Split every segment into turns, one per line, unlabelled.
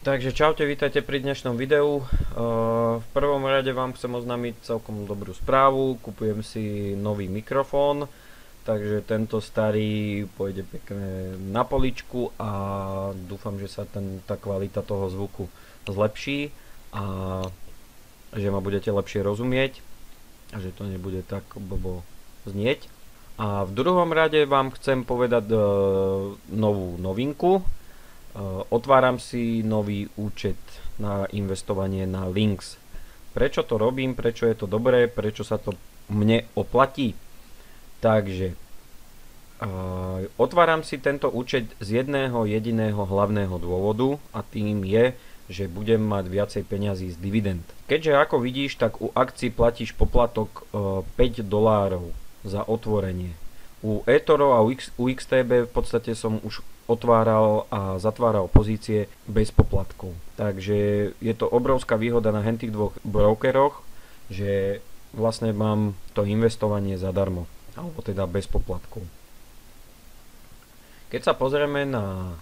Takže čaute, vítajte pri dnešnom videu. V prvom rade vám chcem oznámiť celkom dobrú správu. Kupujem si nový mikrofón, takže tento starý pôjde pekne na poličku a dúfam, že sa tá kvalita toho zvuku zlepší a že ma budete lepšie rozumieť a že to nebude tak blbo znieť. A v druhom rade vám chcem povedať novú novinku. Otváram si nový účet na investovanie na Lynx. Prečo to robím, prečo je to dobré, prečo sa to mne oplatí? Takže otváram si tento účet z jedného jediného hlavného dôvodu a tým je, že budem mať viacej peňazí z dividend. Keďže ako vidíš, tak u akcií platíš poplatok $5 za otvorenie. U eToro a u XTB v podstate som už otváral a zatváral pozície bez poplatkov. Takže je to obrovská výhoda na tých dvoch brokeroch, že vlastne mám to investovanie zadarmo, alebo teda bez poplatkov. Keď sa pozrieme na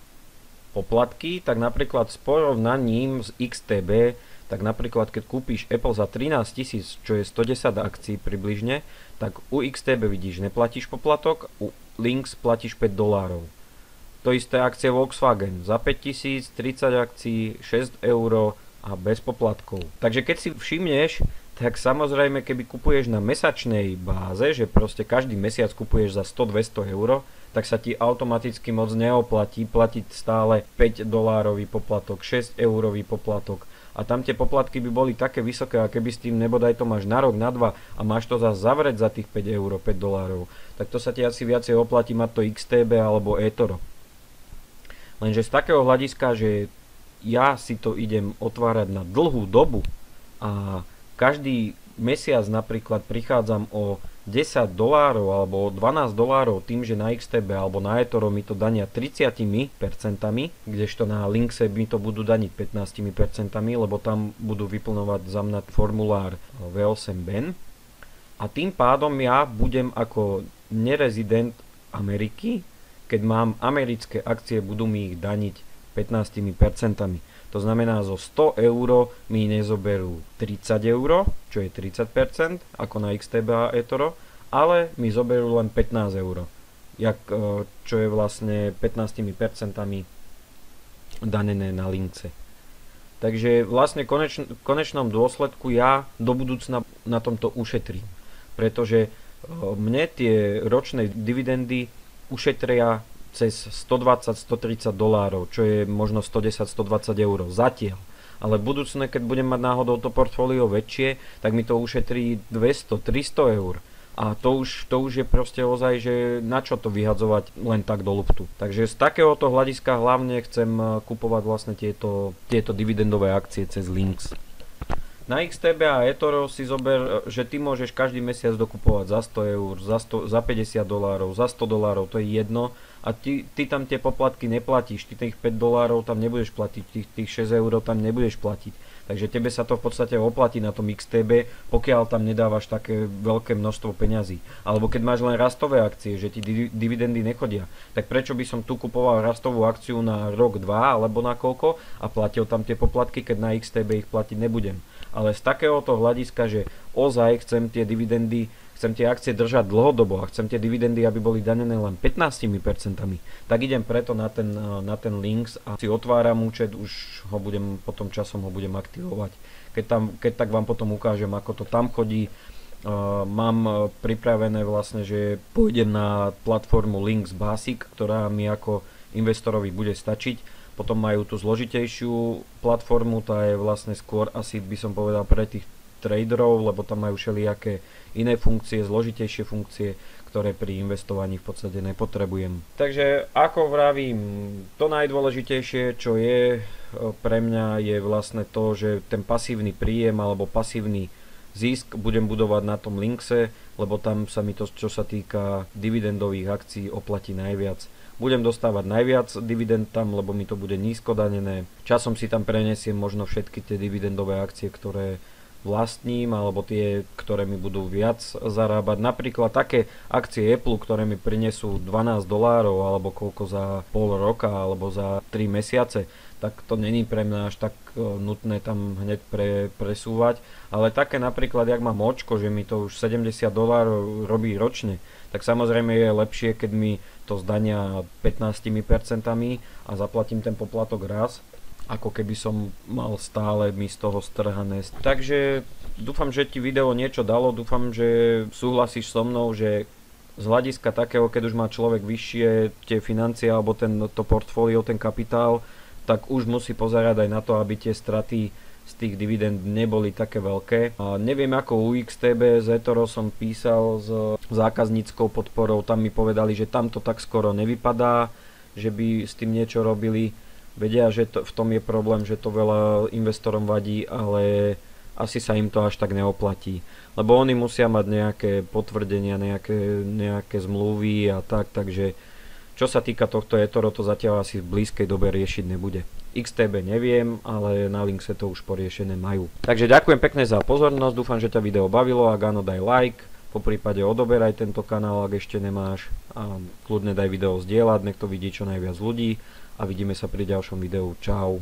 poplatky, tak napríklad s porovnaním s XTB, tak napríklad keď kúpiš Apple za 13 000, čo je 110 akcií približne, tak u XTB vidíš, neplatíš poplatok, u Lynx platíš $5. To isté akcie Volkswagen, za 5 000, 30 akcií, 6 € a bez poplatkov. Takže keď si všimneš, tak samozrejme keby kupuješ na mesačnej báze, že proste každý mesiac kupuješ za 100-200 €, tak sa ti automaticky moc neoplatí platiť stále $5 poplatok, 6 € poplatok. A tam tie poplatky by boli také vysoké, a keby s tým nebodaj to máš na rok, na dva a máš to zase zavrieť za tých 5 €, $5, tak to sa ti asi viacej oplatí mať to XTB alebo eToro. Lenže z takého hľadiska, že ja si to idem otvárať na dlhú dobu a každý mesiac napríklad prichádzam o $10 alebo o $12 tým, že na XTB alebo na eToro mi to dania 30%, kdežto na Lynxe mi to budú daniť 15%, lebo tam budú vyplňovať za mňa formulár V8BEN. A tým pádom ja budem ako nerezident Ameriky, keď mám americké akcie, budú mi ich daniť 15%. To znamená, zo 100 € mi nezoberú 30 €, čo je 30%, ako na XTB a eToro, ale mi zoberú len 15 €, čo je vlastne 15% danené na Lynxe. Takže vlastne v konečnom dôsledku ja do budúcna na tomto ušetrím, pretože mne tie ročné dividendy ušetria cez 120-130 $, čo je možno 110-120 € zatiaľ. Ale v budúcne, keď budem mať náhodou to portfólio väčšie, tak mi to ušetrí 200-300 €. A to už je proste ozaj, že na čo to vyhadzovať len tak do luftu. Takže z takéhoto hľadiska hlavne chcem kupovať vlastne tieto dividendové akcie cez Lynx. Na XTB a eToro si zober, že ty môžeš každý mesiac dokupovať za 100 €, za 50 $, za 100 $, to je jedno. A ty tam tie poplatky neplatíš, ty tých 5 $ tam nebudeš platiť, tých 6 € tam nebudeš platiť. Takže tebe sa to v podstate oplatí na tom XTB, pokiaľ tam nedávaš také veľké množstvo peňazí. Alebo keď máš len rastové akcie, že ti dividendy nechodia, tak prečo by som tu kupoval rastovú akciu na rok, dva alebo na koľko a platil tam tie poplatky, keď na XTB ich platiť nebudem. Ale z takéhoto hľadiska, že ozaj chcem tie akcie držať dlhodobo a chcem tie dividendy, aby boli danené len 15%, tak idem preto na ten Lynx a si otváram účet, už ho budem potom časom aktivovať. Keď tak vám potom ukážem, ako to tam chodí. Mám pripravené vlastne, že pôjdem na platformu Lynx Basic, ktorá mi ako investorovi bude stačiť. Potom majú tú zložitejšiu platformu, tá je vlastne skôr asi by som povedal pre tých traderov, lebo tam majú všelijaké iné funkcie, zložitejšie funkcie, ktoré pri investovaní v podstate nepotrebujem. Takže ako vravím, to najdôležitejšie, čo je pre mňa, je vlastne to, že ten pasívny príjem alebo pasívny zisk budem budovať na tom Lynxe, lebo tam sa mi to, čo sa týka dividendových akcií, oplatí najviac. Budem dostávať najviac dividend tam, lebo mi to bude nízko danené. Časom si tam prenesiem možno všetky tie dividendové akcie, ktoré vlastním, alebo tie, ktoré mi budú viac zarábať. Napríklad také akcie Apple, ktoré mi prinesú $12, alebo koľko za pol roka, alebo za 3 mesiace, tak to není pre mňa až tak nutné tam hneď presúvať. Ale také napríklad, jak mám očko, že mi to už $70 robí ročne, tak samozrejme je lepšie, keď mi to zdania 15% a zaplatím ten poplatok raz, ako keby som mal stále mi z toho strhané. Takže dúfam, že ti video niečo dalo, dúfam, že súhlasíš so mnou, že z hľadiska takého, keď už má človek vyššie tie financie alebo to portfólio, ten kapitál, tak už musí pozerať aj na to, aby tie straty z tých dividend neboli také veľké. A neviem ako u XTB, z eToro som písal s zákazníckou podporou, tam mi povedali, že tam to tak skoro nevypadá, že by s tým niečo robili. Vedia, že v tom je problém, že to veľa investorom vadí, ale asi sa im to až tak neoplatí. Lebo oni musia mať nejaké potvrdenia, nejaké zmluvy a tak, takže čo sa týka tohto eToro, to zatiaľ asi v blízkej dobe riešiť nebude. XTB neviem, ale na Linkse to už poriešené majú. Takže ďakujem pekne za pozornosť, dúfam, že ťa video bavilo, ak áno, daj like, poprípade odoberaj tento kanál, ak ešte nemáš, a kľudne daj video zdieľať, nech to vidí čo najviac ľudí a vidíme sa pri ďalšom videu. Čau.